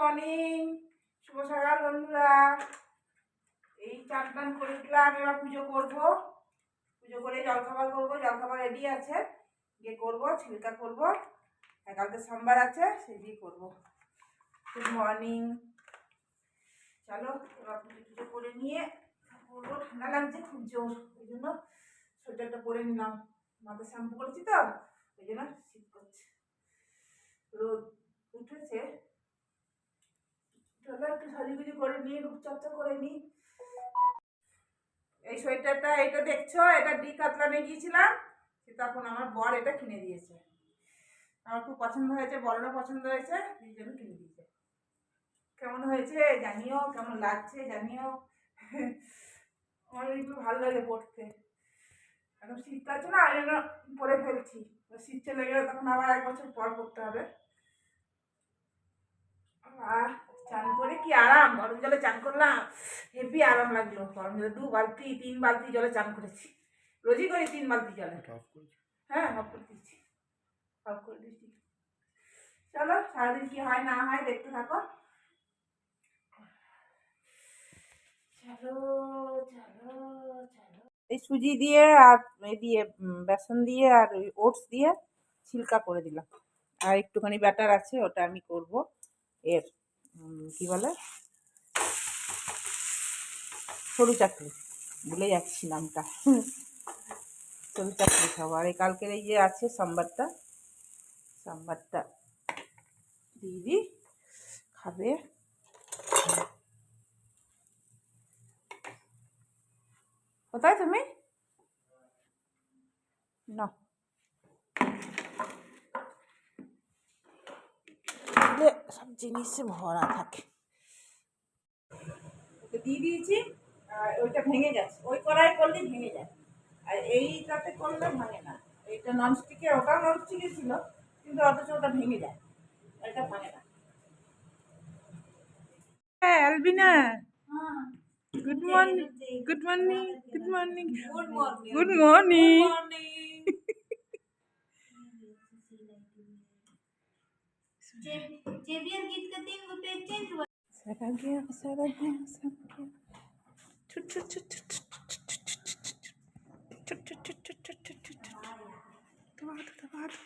Morning, শুভ সকাল বন্ধুরা। এই চান টান করে দিলাম, এবার পুজো করবো। পুজো করে জলখাবার করবো, জলখাবার রেডি আছে, গিয়ে করবো, ছিলকা করবো। কালকে সোমবার আছে, সেই দিয়ে করবো। Good morning. চলো এবার পুজো করে নিয়ে করবো। ঠান্ডা লাগছে খুব জোর, ওই জন্য সোয়েটারটা পরে নিলাম। মাথা শ্যাম্পু করেছি তো, ওই জন্য শীত করছে, রোদ উঠেছে। চলো একটু সাজুগুজু করে নিই, রূপচর্চা করে নিই। এই সোয়েটারটা, এটা দেখছো, এটা ডিকাতলানে গিয়েছিলাম, তখন আমার বর এটা কিনে দিয়েছে। আমার খুব পছন্দ হয়েছে, বড়রা পছন্দ হয়েছে, এই জন্য কিনে দিয়েছে। কেমন হয়েছে জানিও, কেমন লাগছে জানিও। আমার একটু ভালো লাগে পড়তে। এখন শীতকাল আছে না, এই জন্য পরে ফেলছি। শীত চলে গেলে তখন আবার 1 বছর পর পড়তে হবে। চান করে কি আরাম, গরম জলে চান করলাম, হেভি আরাম লাগলো। গরম জলে 2 বালতি 3 বালতি জলে চান করেছি, রোজই করি 3 বালতি জলে। হ্যাঁ, অফ করে দিচ্ছি, অফ করে দিচ্ছি। চলো সারাদিন কি হয় না হয় দেখতে থাকো। চলো চলো চলো। এই সুজি দিয়ে আর এই দিয়ে বেসন দিয়ে আর ওটস দিয়ে ছিলকা করে দিলাম। আর একটুখানি ব্যাটার আছে, ওটা আমি করব এর কি বলে, সরু চাকরি, ভুলে যাচ্ছি নামটা। সরু চাকরি খাবো। আর এই কালকের এই যে আছে সোমবারটা, সোমবারটা দিদি খাবে। কোথায় তুমি? না সব জিনিসে ভরা থাকে। ওকে দিয়ে দিয়েছি, আর ওইটা ভেঙে যাচ্ছে। ওই কড়াই করলে ভেঙে যায়, আর এইটাতে করলে ভাঙে না। এইটা ননস্টিকের, ওটাও ননস্টিকের ছিল, কিন্তু অথচ ওটা ভেঙে যায়, এটা ভাঙে না। হ্যাঁ Albina, good morning, good morning, good morning, good morning. Xavier गीत का 3 गो पेज चेंज हुआ। सारा गया सारा गया सब गया। छुट छुट छुट छुट छुट छुट छुट छुट छुट छुट छुट छुट। दबा दो दबा दो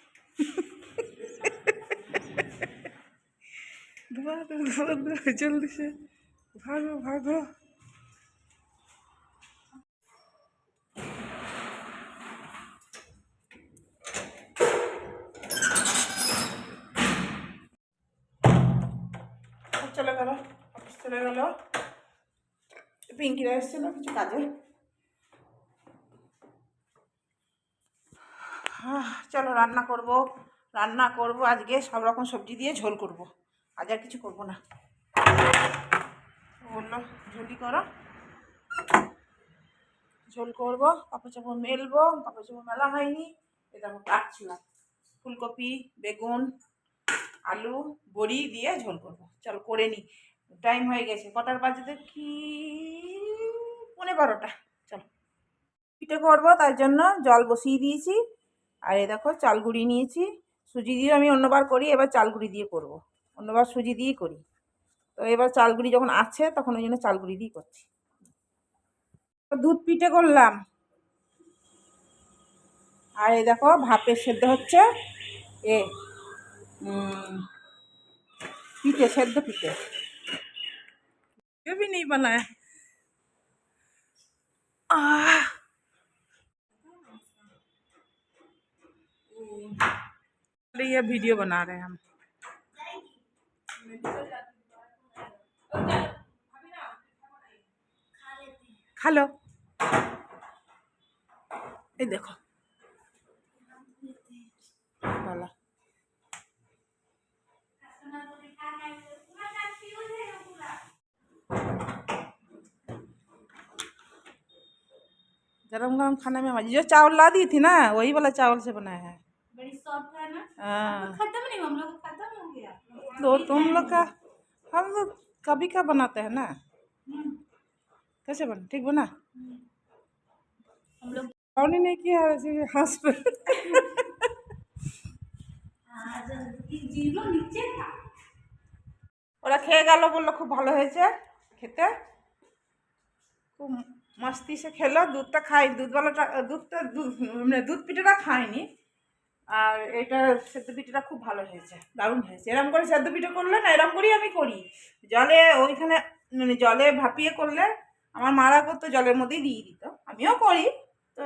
दबा दो दबा दो, जल्दी से भागो भागो। চলে গেল, অফিস চলে গেল। পিঙ্কিরা এসেছিল কিছু কাজে। চলো রান্না করব, রান্না করব আজকে সব রকম সবজি দিয়ে ঝোল করব, আজ আর কিছু করব না। বললো ঝোলই করো, ঝোল করব। কাপড় চাপড় মেলবো, কাপড় চাপড় মেলা হয়নি। এটা কাটছিলাম, ফুলকপি, বেগুন, আলু, বড়ি দিয়ে ঝোল করব। চল করে নি, টাইম হয়ে গেছে। কটার বাজে দেখি, 11:15। চল পিঠে করবো, তার জন্য জল বসিয়ে দিয়েছি। আর এই দেখো চাল গুঁড়ি নিয়েছি। সুজি দিয়ে আমি অন্যবার করি, এবার চাল গুঁড়ি দিয়ে করব। অন্যবার সুজি দিয়েই করি, তো এবার চাল গুঁড়ি যখন আছে তখন ওই জন্য চাল গুঁড়ি দিয়ে করছি। দুধ পিঠে করলাম, আর এই দেখো ভাপে সেদ্ধ হচ্ছে। এ পিঠে, সেদ্ধ পিঠে। भी नहीं बनाया। ये वीडियो बना रहे हैं हम। खा लो, ये देखो डाला। गरम गरम खाने में मजा। जो चावल ला दी थी ना, वही वाला चावल से बनाया है। बड़ी सॉफ्ट है ना। हाँ, खत्म नहीं, हम लोग खत्म हो गया। तो तुम लोग का, हम लोग कभी का बनाते हैं ना। कैसे बना, ठीक बना? हम लोग कौन ही नहीं किया ऐसे हंस पे। जीरो नीचे था। ওরা খেয়ে গেল, বললো খুব ভালো হয়েছে খেতে, খুব মস্তি সে খেলো। দুধটা খাই, মানে দুধ পিঠাটা খায়নি। আর এটা সেদ্ধ পিঠাটা খুব ভালো হয়েছে, দারুণ হয়েছে। এরম করে সেদ্ধ পিঠা করলে না, এরম করেই আমি করি। জলে ওইখানে মানে জলে ভাপিয়ে করলে, আমার মারা করতো জলের মধ্যেই দিয়ে দিত, আমিও করি। তো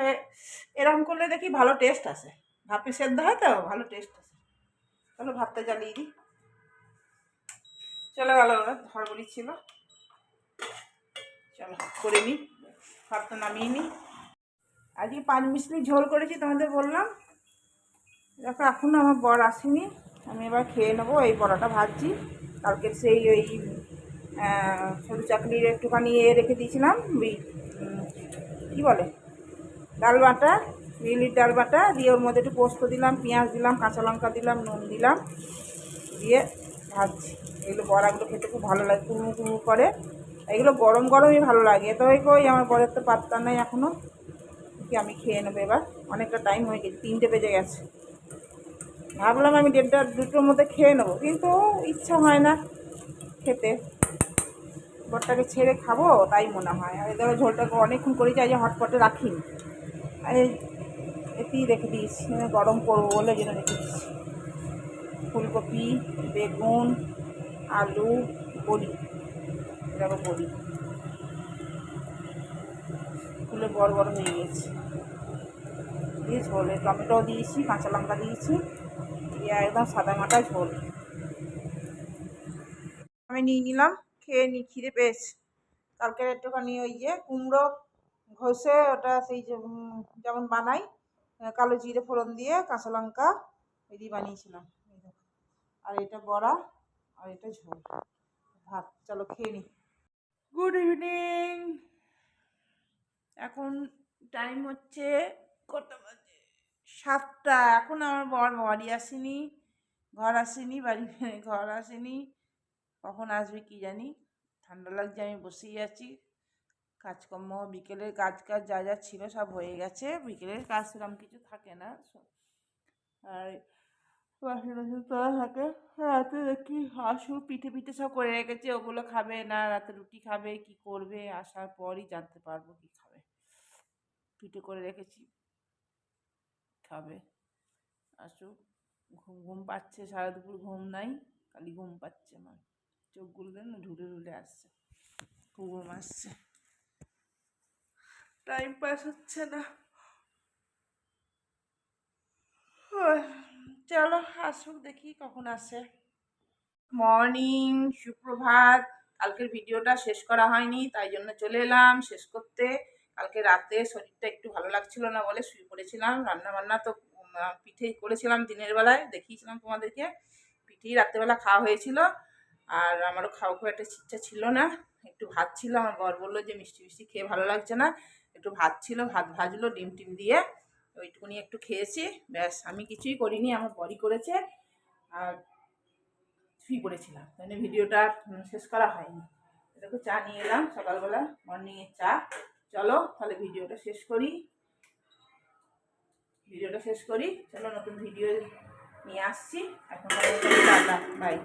এরকম করলে দেখি ভালো টেস্ট আসে, ভাপে সেদ্ধ হয় তো ভালো টেস্ট আসে। চলো ভাতটা জ্বালিয়ে দিই। চলে গেল, ওরা ধরবড়ি ছিল। চলো করে নিই, ভাতটা নামিয়ে নিই। আজকে 5 মিশলি ঝোল করেছি, তোমাদের বললাম। দেখো এখনও আমার বর আসেনি, আমি এবার খেয়ে নেবো। এই বড়াটা ভাজছি, কালকে সেই ওই সরু চাকলির একটুখানি রেখে দিয়েছিলাম, কী বলে ডাল বাটা, মিলির ডাল বাটা দিয়ে ওর মধ্যে একটু পোস্ত দিলাম, পেঁয়াজ দিলাম, কাঁচা লঙ্কা দিলাম, নুন দিলাম, দিয়ে ভাজছি। এগুলো বড়াগুলো খেতে খুব ভালো লাগে, কুমু কুমু করে। এগুলো গরম গরমই ভালো লাগে। তো কই আমার বরের তো পাত্তা নেই এখনও, কি আমি খেয়ে নেবো এবার। অনেকটা টাইম হয়ে গেছে, 3টে বেজে গেছে। ভাবলাম আমি 1:30 2টোর মধ্যে খেয়ে নেবো, কিন্তু ইচ্ছা হয় না খেতে। বরটাকে ছেড়ে খাবো তাই মনে হয়। আর এদের ঝোলটাকে অনেকক্ষণ করে যাই যে হটপটে রাখিনি, আর এতেই রেখে দিয়েছি, গরম করবো বলে যেন রেখে দিয়েছি। ফুলকপি, বেগুন, আলু, বড়ি, এটাকে বড়ি ফুলে বড় বড় হয়ে গেছে, দিয়ে ঝোলে টমেটো দিয়েছি, কাঁচা লঙ্কা দিয়েছি, দিয়ে একদম সাদা মাটা ঝোল। আমি নিয়ে নিলাম, খেয়ে নিই, খিদে পেয়েছে। কালকের একটুখানি ওই যে কুমড়ো ঘষে ওটা সেই যে যেমন বানাই, কালো জিরে ফোড়ন দিয়ে কাঁচা লঙ্কা এই দিয়ে বানিয়েছিলাম। আর এটা বড়া, আর এটা ঝোল ভাত। চলো খেয়ে নিই। Good evening. এখন টাইম হচ্ছে কটা বাজে, 7টা। এখন আমার বর বাড়ি আসেনি, ঘর আসেনি। কখন আসবে কি জানি। ঠান্ডা লাগছে, আমি বসেই আছি। কাজকর্ম বিকেলের কাজ যা যা ছিল সব হয়ে গেছে। বিকেলের কাজ সেরকম কিছু থাকে না, আর বাসন টাসন তোলা থাকে। রাতে দেখি পিঠে সব করে রেখেছে, ওগুলো খাবে না, রাতে রুটি খাবে, কি করবে আসার পরই জানতে পারবো কি খাবে। পিঠে করে রেখেছি, খাবে। আসুক, ঘুম পাচ্ছে, সারা দুপুর ঘুম নাই, খালি ঘুম পাচ্ছে আমার। চোখগুলো না ঢুলে আসছে, খুব ঘুম আসছে, টাইম পাস হচ্ছে না। চলো আসুক, দেখি কখন আসে। মর্নিং, সুপ্রভাত। কালকের ভিডিওটা শেষ করা হয়নি, তাই জন্য চলে এলাম শেষ করতে। কালকে রাতে শরীরটা একটু ভালো লাগছিল না বলে শুয়ে পড়েছিলাম। রান্না বান্না তো পিঠেই করেছিলাম, দিনের বেলায় দেখিয়েছিলাম তোমাদেরকে। পিঠেই রাত্রেবেলা খাওয়া হয়েছিল, আর আমারও খাওয়া খুব একটা ইচ্ছা ছিল না। একটু ভাত ছিল, আমার বর বললো যে মিষ্টি মিষ্টি খেয়ে ভালো লাগছে না, একটু ভাত ছিল, ভাত ভাজলো ডিম টিম দিয়ে, ওইটুকুনি একটু খেয়েছি, ব্যাস। আমি কিছুই করিনি, আমার বরই করেছে। আর শুয়ে পড়েছিলাম, মানে ভিডিওটা শেষ করা হয়নি। এটাকে চা নিয়ে এলাম সকালবেলা, মর্নিংয়ের চা। চলো তাহলে ভিডিওটা শেষ করি। চলো নতুন ভিডিও নিয়ে আসছি। এখন বাই,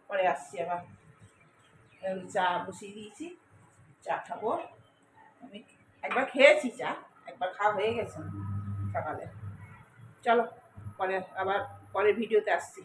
পরে আসছি আবার। চা বসিয়ে দিয়েছি, চা খাবো। আমি একবার খেয়েছি চা, একবার খাওয়া হয়ে গেছে সকালে। চলো পরে আবার পরের ভিডিওতে আসছি।